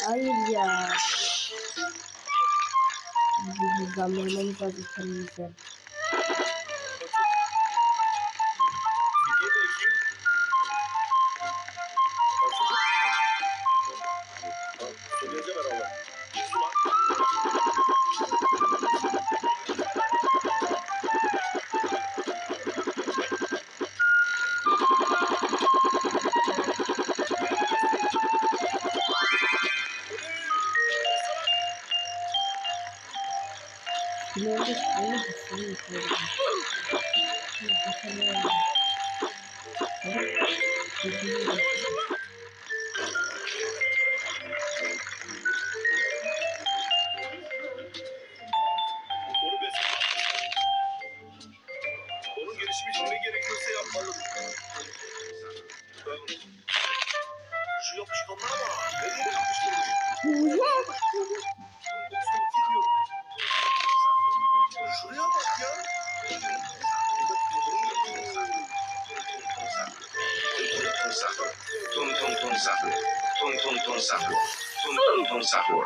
Hayır ya. Biz hızlandırmamız lazım kendimize. Onun gelişimi için ne gerekiyorsa yapmalı. Şu yapışkanlara bak. Nereye yapıştırmış? Şuraya bak ya. Tung tung tung sahur. Tung tung tung sahur. Tung tung tung sahur.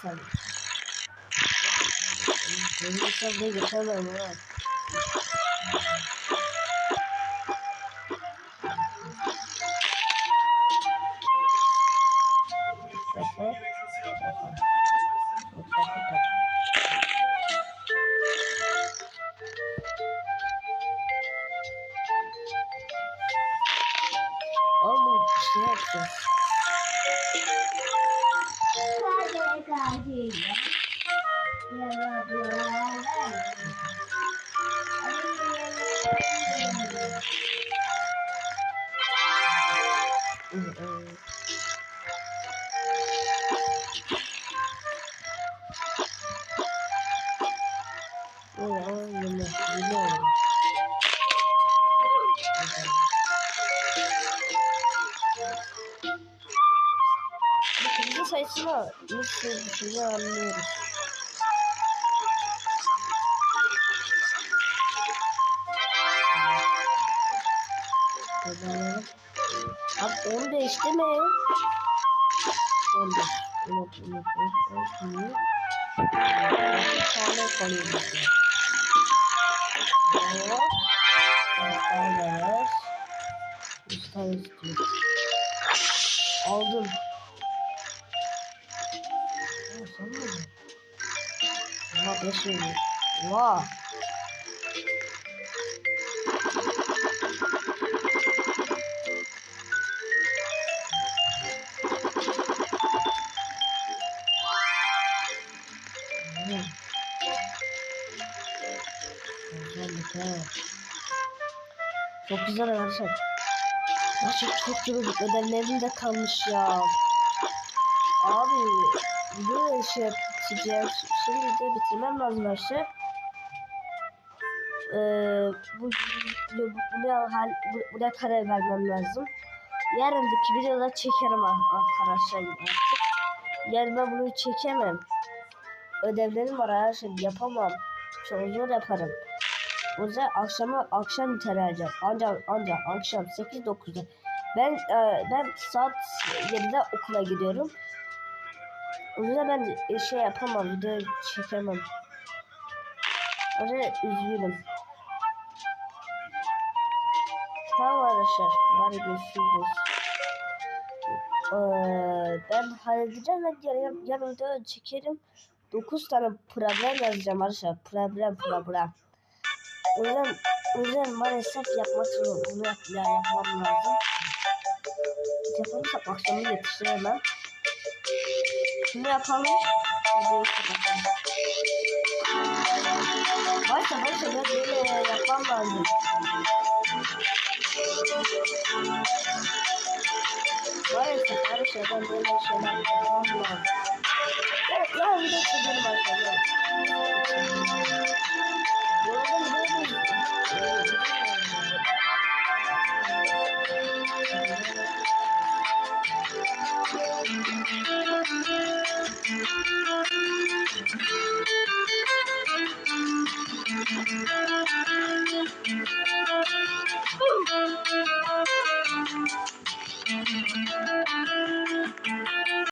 Sen. Benim hesabına geçemem ha. Oğlum bir şey yapacağız. Bu sayısını nasıl düşünce anlıyoruz. Abi 15 değil mi? 15. Bir tane kalıyor bizde. Bir tane istiyor. Aldım. Sen mi? Ama 5 veriyor. Vaa. Çok güzel arkadaşlar. Çok yorulduk. Ödevlerim de kalmış ya. Abi video şey çekeceğim. Şimdi de bitirmem lazım arkadaşlar. Buraya karar vermem lazım. Yarındaki videoda çekerim arkadaşlar artık. Yani ben bunu çekemem. Ödevlerim var arkadaşlar, yapamam. Çok zor yaparım. O yüzden akşam biter herhalde. Ancak akşam 8-9'da. Ben saat 7'de okula gidiyorum. O yüzden ben şey yapamam, video çekemem. O yüzden üzgünüm. Tamam arkadaşlar, hadi görüşürüz. Ben halledeceğim ve yarın video çekerim. 9 tane problem yazacağım arkadaşlar. Problem. O yüzden maalesef bunu yapmam lazım. Yapamazsak akşamı yetiştiremem. Şunu yapalım. Videoyu kapatalım. Başla ben böyle yapmam lazım. Maalesef arkadaşlar ben böyle şeyler yapmam lazım. Evet ya video çekelim arkadaşlar.